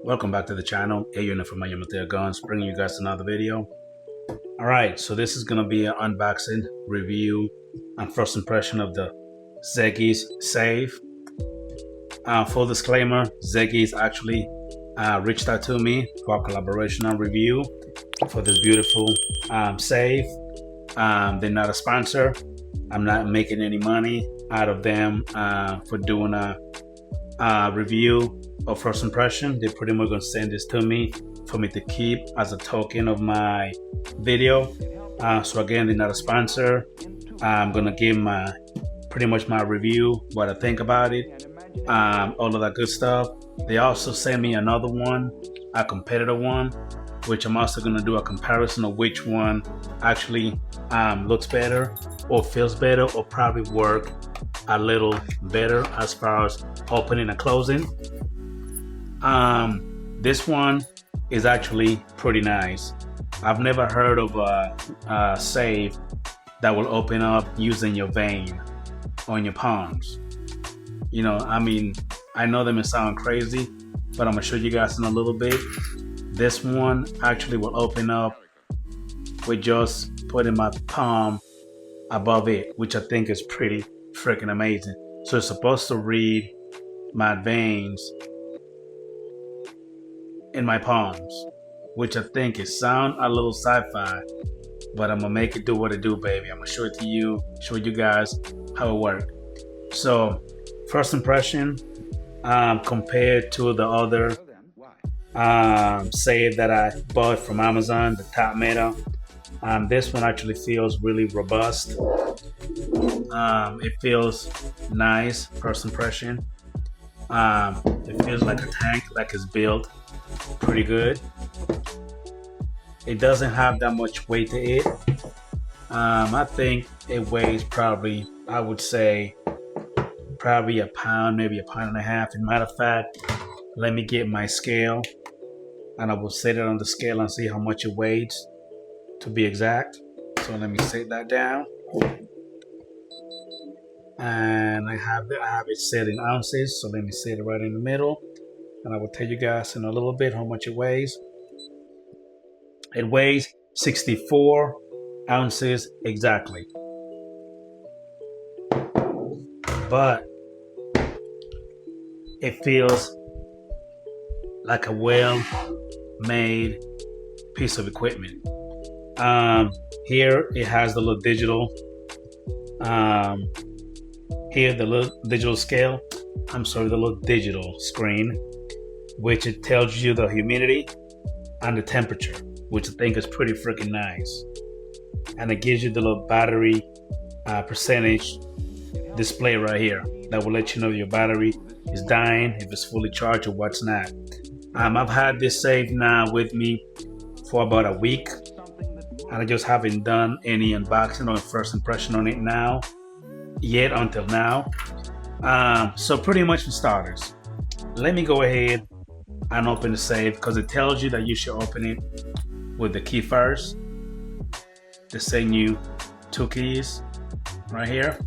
Welcome back to the channel. Hey, you're from Biometric Guns, bringing you guys another video. Alright, so this is going to be an unboxing, review, and first impression of the XEGIS Safe. Full disclaimer, XEGIS actually reached out to me for a collaboration and review for this beautiful safe. They're not a sponsor. I'm not making any money out of them for doing a review of first impression. They're pretty much gonna send this to me for me to keep as a token of my video. So again, they're not a sponsor. I'm gonna give pretty much my review, what I think about it, all of that good stuff. They also sent me another one, a competitor one, which I'm also gonna do a comparison of which one actually looks better or feels better or probably work a little better as far as opening and closing. This one is actually pretty nice. I've never heard of a safe that will open up using your vein on your palms. You know, I mean, I know that may sound crazy, but I'm gonna show you guys in a little bit. This one actually will open up with just putting my palm above it, which I think is pretty freaking amazing. So it's supposed to read my veins in my palms, which I think it sounds a little sci-fi, but I'm gonna make it do what it do, baby. I'm gonna show it to you, show you guys how it works. So first impression, compared to the other safe that I bought from Amazon, the top metal, this one actually feels really robust. It feels nice, first impression. It feels like a tank, like it's built pretty good. It doesn't have that much weight to it. I think it weighs probably, I would say, probably a pound, maybe a pound and a half. As a matter of fact, let me get my scale and I will set it on the scale and see how much it weighs to be exact. So let me set that down. And I have it set in ounces, so let me set it right in the middle, and I will tell you guys in a little bit how much it weighs. It weighs 64 ounces exactly, but it feels like a well-made piece of equipment. Here it has the little digital here the little digital scale, the little digital screen, which it tells you the humidity and the temperature, which I think is pretty freaking nice. And it gives you the little battery percentage display right here that will let you know your battery is dying, if it's fully charged or what's not. I've had this safe now with me for about a week, and I just haven't done any unboxing or first impression on it yet until now. So pretty much for starters, let me go ahead and open the safe, because it tells you that you should open it with the key first. They send you 2 keys right here,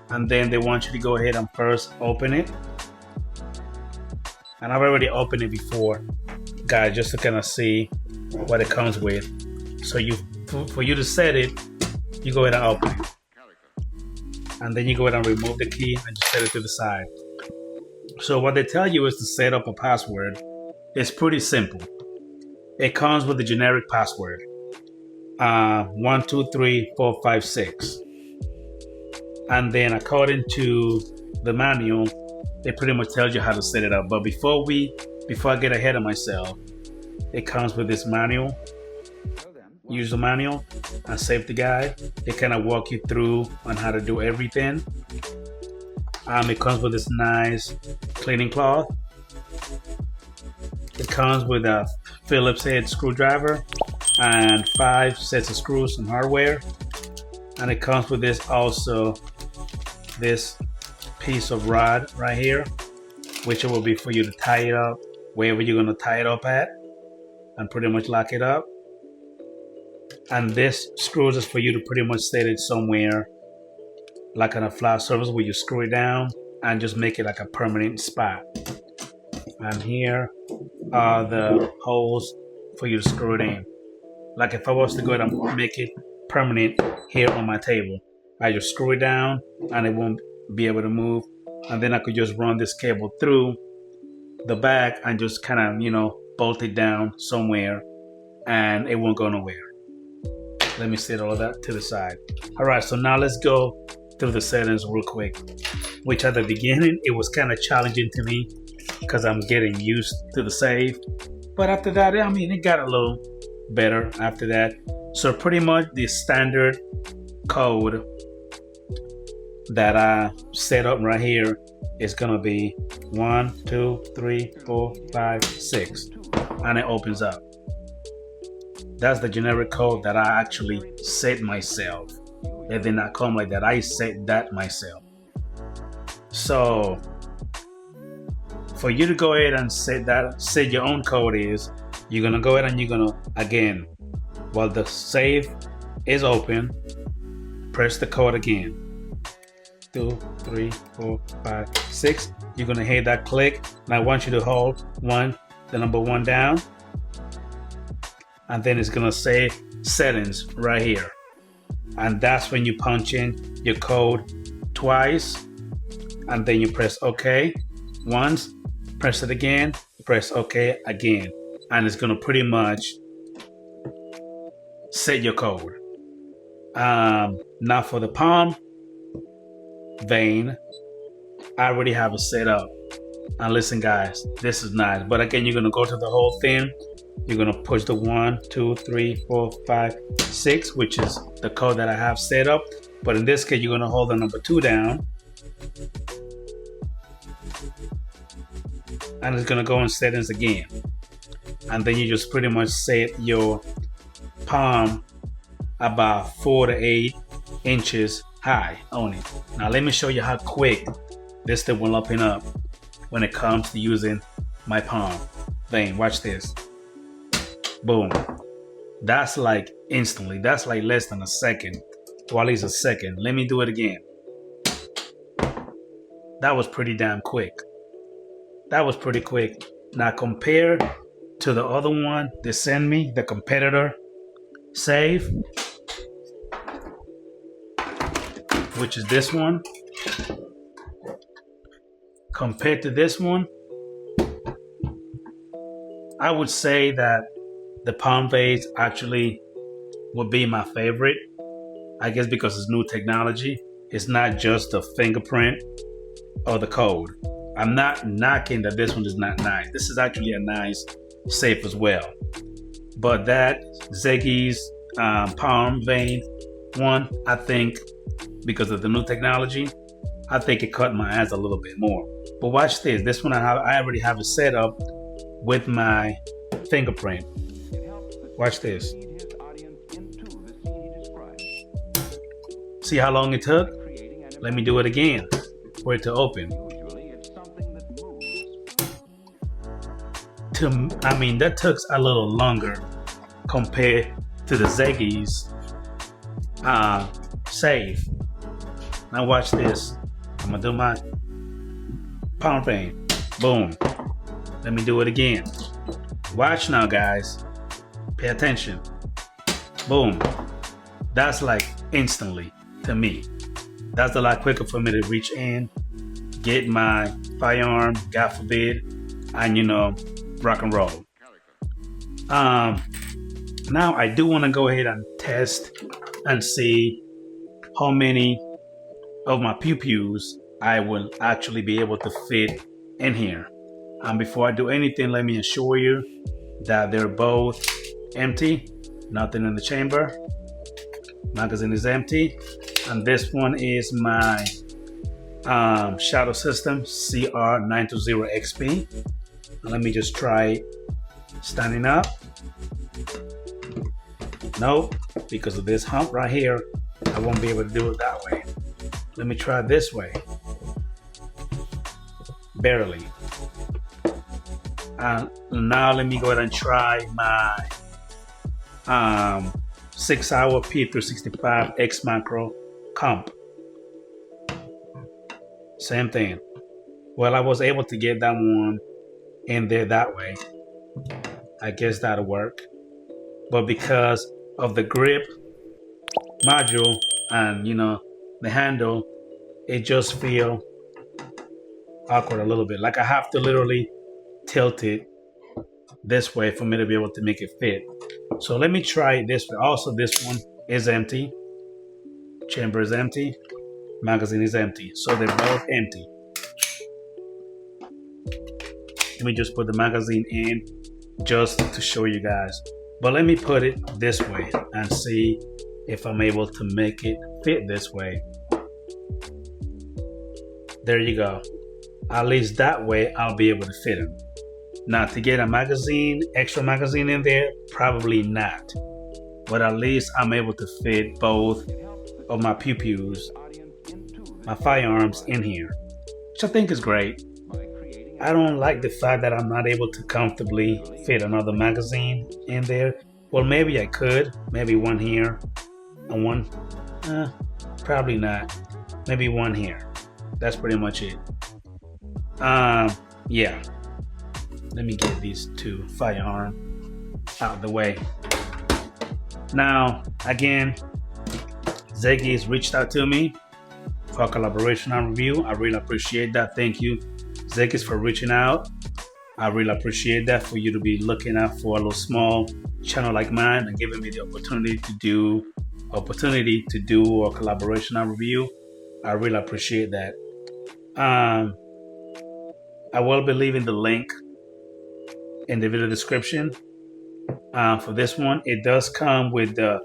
and then they want you to go ahead and first open it. And I've already opened it before, guys, just to kind of see what it comes with. So for you to set it, you go ahead and open it, and then you go ahead and remove the key and just set it to the side. So what they tell you is to set up a password. It's pretty simple. It comes with the generic password, 1 2 3 4 5 6, and then according to the manual, it pretty much tells you how to set it up. But before I get ahead of myself, it comes with this manual, user manual and safety guide. They kind of walk you through on how to do everything. It comes with this nice cleaning cloth. It comes with a Phillips head screwdriver and 5 sets of screws and hardware. And it comes with this piece of rod right here, which it will be for you to tie it up wherever you're going to tie it up at and pretty much lock it up. And this screws is for you to pretty much set it somewhere like on a flat surface where you screw it down and just make it like a permanent spot. And here are the holes for you to screw it in. Like if I was to go ahead and make it permanent here on my table, I just screw it down and it won't be able to move. And then I could just run this cable through the back and just kind of, you know, bolt it down somewhere and it won't go nowhere. Let me set all of that to the side. All right, so now let's go through the settings real quick, which at the beginning, it was kind of challenging to me because I'm getting used to the save. But after that, I mean, it got a little better after that. So pretty much the standard code that I set up right here is gonna be 1, 2, 3, 4, 5, 6, and it opens up. That's the generic code that I actually set myself. It did not come like that. I set that myself. So for you to go ahead and set your own code is, you're gonna go ahead and you're gonna, again, while the save is open, press the code again. 2, 3, 4, 5, 6. You're gonna hit that click. And I want you to hold the number 1 down. And then it's gonna say settings right here. And that's when you punch in your code twice. And then you press OK once, press it again, press OK again. And it's gonna pretty much set your code. Now for the palm vein, I already have it set up. And listen guys, this is nice. But again, you're gonna go to the whole thing. You're gonna push the 1, 2, 3, 4, 5, 6, which is the code that I have set up. But in this case, you're gonna hold the number 2 down. And it's gonna go in settings again. And then you just pretty much set your palm about 4 to 8 inches high on it. Now let me show you how quick this thing will open up when it comes to using my palm vein. Watch this. Boom. That's like instantly. That's like less than a second, or at least a second. Let me do it again. That was pretty damn quick. That was pretty quick. Now compared to the other one they sent me, the competitor save, which is this one. Compared to this one, I would say that the palm vein actually would be my favorite. I guess because it's new technology. It's not just the fingerprint or the code. I'm not knocking that this one is not nice. This is actually a nice safe as well. But that XEGIS Palm Vein one, I think because of the new technology, I think it caught my eyes a little bit more. But watch this. This one I already have it set up with my fingerprint. Watch this. See how long it took? Let me do it again for it to open. I mean, that took a little longer compared to the XEGIS Safe. Now watch this. I'm gonna do my palm vein. Boom. Let me do it again. Watch now, guys. Pay attention. Boom. That's like instantly to me. That's a lot quicker for me to reach in, get my firearm, God forbid, and rock and roll. Now I do want to go ahead and test and see how many of my pew-pews I will actually be able to fit in here. And before I do anything, let me assure you that they're both empty, nothing in the chamber. Magazine is empty, and this one is my Shadow System CR920XP. Let me just try standing up. Nope, because of this hump right here, I won't be able to do it that way. Let me try this way. Barely. Now let me go ahead and try my 6-hour P365 X Macro comp. Same thing. Well, I was able to get that one in there that way. I guess that'll work. But because of the grip module and the handle, it just feel awkward a little bit. Like I have to literally tilt it this way for me to be able to make it fit. So let me try it this way. Also, this one is empty. Chamber is empty. Magazine is empty. So they're both empty. Let me just put the magazine in just to show you guys. But let me put it this way and see if I'm able to make it fit this way. There you go. At least that way I'll be able to fit them. Now to get a magazine, extra magazine in there, probably not. But at least I'm able to fit both of my pew-pews, my firearms in here, which I think is great. I don't like the fact that I'm not able to comfortably fit another magazine in there. Well, maybe I could. Maybe one here and one. Probably not. Maybe one here. That's pretty much it. Yeah. Let me get these two firearms out of the way. Now, again, XEGIS reached out to me for collaboration and review. I really appreciate that. Thank you, XEGIS, for reaching out. I really appreciate that, for you to be looking out for a little small channel like mine and giving me the opportunity to do a collaboration and review. I really appreciate that. I will be leaving the link in the video description. For this one, it does come with the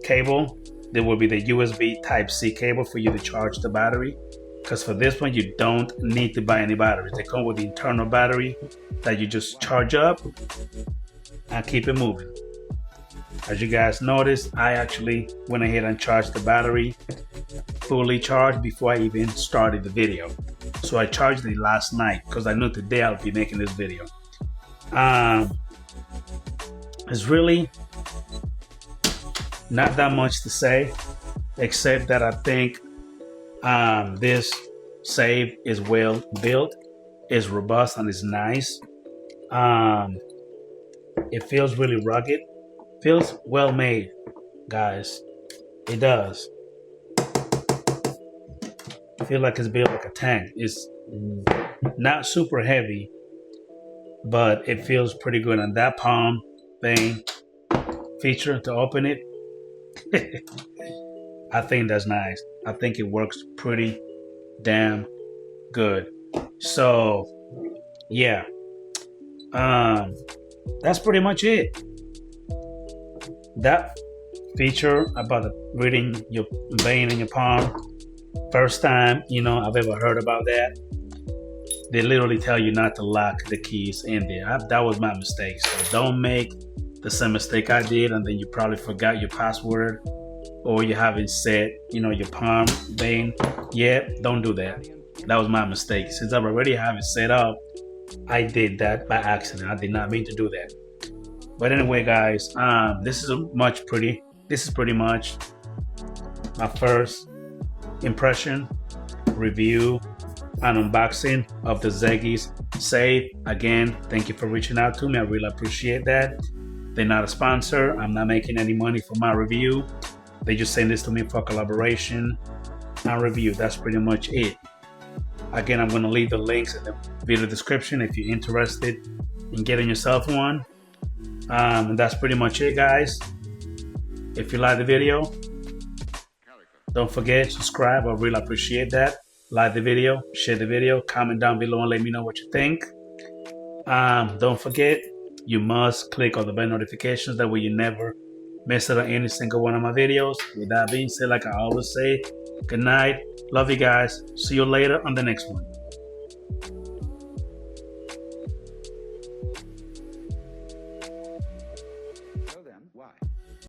cable. There will be the USB Type-C cable for you to charge the battery. Because for this one, you don't need to buy any batteries. They come with the internal battery that you just charge up and keep it moving. As you guys noticed, I actually went ahead and charged the battery fully charged before I even started the video. So I charged it last night because I knew today I'll be making this video. It's really not that much to say, except that I think this safe is well built, is robust, and is nice. It feels really rugged, feels well made, guys. It does. I feel like it's built like a tank. It's not super heavy, but it feels pretty good. And that palm vein feature to open it, I think that's nice. I think it works pretty damn good. So yeah, that's pretty much it. That feature about reading your vein in your palm, first time I've ever heard about that. They literally tell you not to lock the keys in there. That was my mistake. So don't make the same mistake I did, and then you probably forgot your password, or you haven't set your palm vein yet. Don't do that. That was my mistake. Since I already have it set up, I did that by accident. I did not mean to do that. But anyway, guys, this is pretty much my first impression, review, and unboxing of the XEGIS safe. Again, thank you for reaching out to me. I really appreciate that. They're not a sponsor. I'm not making any money for my review. They just send this to me for collaboration and review. That's pretty much it. Again, I'm going to leave the links in the video description if you're interested in getting yourself one. And that's pretty much it, guys. If you like the video, don't forget to subscribe. I really appreciate that. Like the video, share the video, comment down below and let me know what you think. Don't forget, you must click on the bell notifications. That way you never miss out on any single one of my videos. With that being said, like I always say, good night. Love you guys. See you later on the next one.